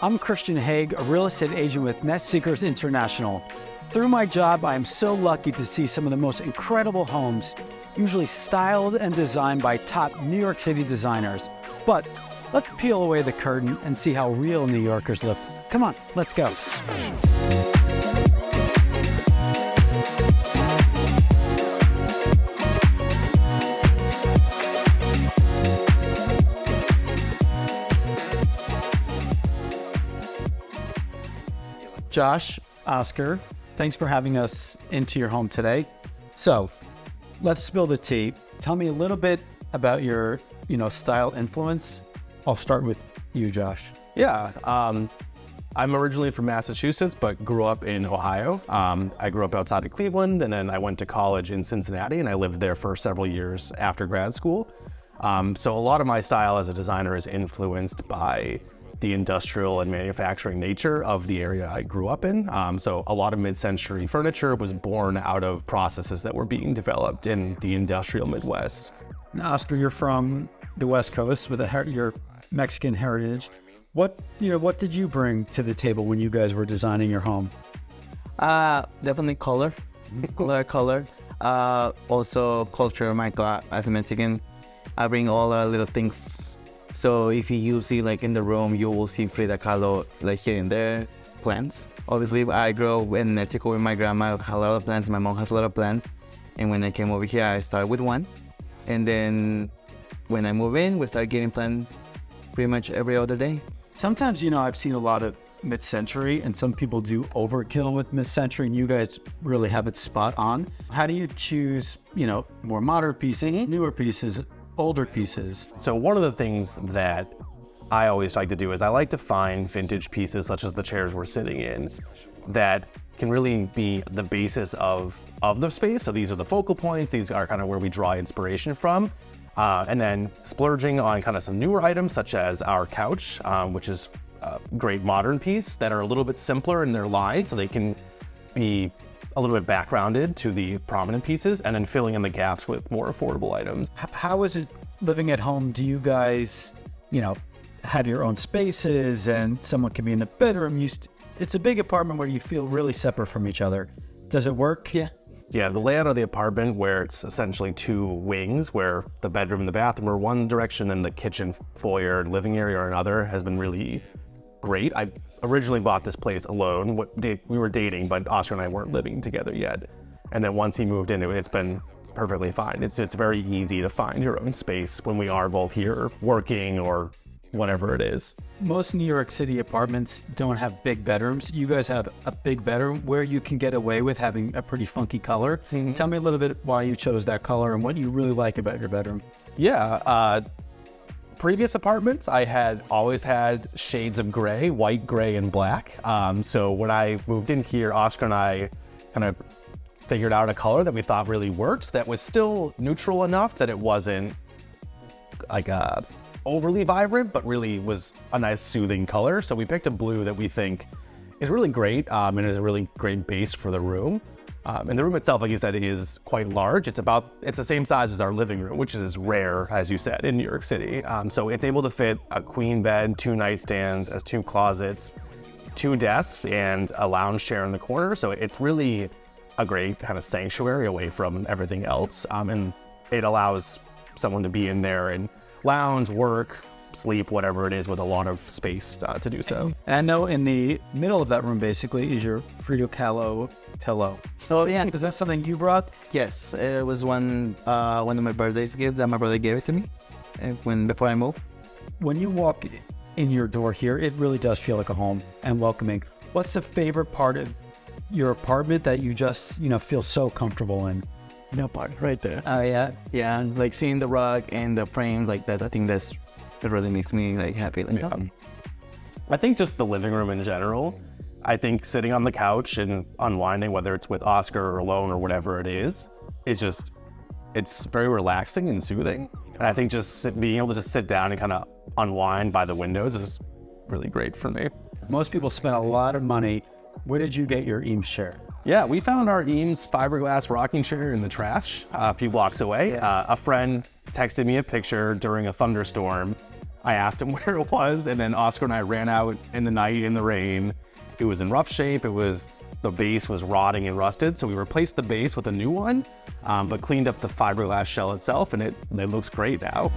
I'm Christian Haag, a real estate agent with Nest Seekers International. Through my job, I am so lucky to see some of the most incredible homes, usually styled and designed by top New York City designers. But let's peel away the curtain and see how real New Yorkers live. Come on, let's go. Josh, Oscar, thanks for having us into your home today. So let's spill the tea. Tell me a little bit about your, style influence. I'll start with you, Josh. Yeah, I'm originally from Massachusetts, but grew up in Ohio. I grew up outside of Cleveland, and then I went to college in Cincinnati, and I lived there for several years after grad school. So a lot of my style as a designer is influenced by the industrial and manufacturing nature of the area I grew up in. So a lot of mid-century furniture was born out of processes that were being developed in the industrial Midwest. Now, Oscar, you're from the West Coast with your Mexican heritage. What did you bring to the table when you guys were designing your home? Definitely color. Also culture. As a Mexican, I bring all the little things. So if you see like in the room, you will see Frida Kahlo like here and there, plants. Obviously, I grew up in Mexico with my grandma, had a lot of plants. My mom has a lot of plants. And when I came over here, I started with one. And then when I moved in, we started getting plants pretty much every other day. Sometimes, I've seen a lot of mid-century, and some people do overkill with mid-century, and you guys really have it spot on. How do you choose, more modern pieces, newer pieces, older pieces? So one of the things that I always like to do is I like to find vintage pieces such as the chairs we're sitting in that can really be the basis of the space. So these are the focal points. These are kind of where we draw inspiration from. And then splurging on kind of some newer items such as our couch, which is a great modern piece that are a little bit simpler in their line so they can be a little bit backgrounded to the prominent pieces, and then filling in the gaps with more affordable items. How is it living at home? Do you guys, have your own spaces and someone can be in the bedroom? It's a big apartment where you feel really separate from each other. Does it work? Yeah, the layout of the apartment where it's essentially two wings, where the bedroom and the bathroom are one direction and the kitchen, foyer, living area are another, has been really great. I originally bought this place alone. We were dating, but Oscar and I weren't living together yet. And then once he moved in, it's been perfectly fine. It's very easy to find your own space when we are both here working or whatever it is. Most New York City apartments don't have big bedrooms. You guys have a big bedroom where you can get away with having a pretty funky color. Mm-hmm. Tell me a little bit why you chose that color and what you really like about your bedroom. Yeah, previous apartments, I had always had shades of gray, white, gray, and black. So when I moved in here, Oscar and I kind of figured out a color that we thought really worked, that was still neutral enough that it wasn't like overly vibrant, but really was a nice soothing color. So we picked a blue that we think is really great and is a really great base for the room. And the room itself, like you said, is quite large. It's the same size as our living room, which is rare, as you said, in New York City. So it's able to fit a queen bed, 2 nightstands, as 2 closets, 2 desks, and a lounge chair in the corner. So it's really a great kind of sanctuary away from everything else. And it allows someone to be in there and lounge, work, sleep, whatever it is, with a lot of space to do so. And I know in the middle of that room basically is your Frida Kahlo pillow. Oh yeah, is that something you brought? Yes, it was one of my birthday's gifts that my brother gave it to me before I moved. When you walk in your door here, it really does feel like a home and welcoming. What's the favorite part of your apartment that you just feel so comfortable in? Part right there. Oh yeah, yeah, like seeing the rug and the frames like that. I think that really makes me like happy. I think just the living room in general. I think sitting on the couch and unwinding, whether it's with Oscar or alone or whatever it is it's very relaxing and soothing. And I think just being able to sit down and kind of unwind by the windows is really great for me. Most people spend a lot of money. Where did you get your Eames chair? Yeah, we found our Eames fiberglass rocking chair in the trash a few blocks away. A friend texted me a picture during a thunderstorm I asked him where it was, and then Oscar and I ran out in the night in the rain. It was in rough shape. The base was rotting and rusted, so we replaced the base with a new one, but cleaned up the fiberglass shell itself, and it looks great now.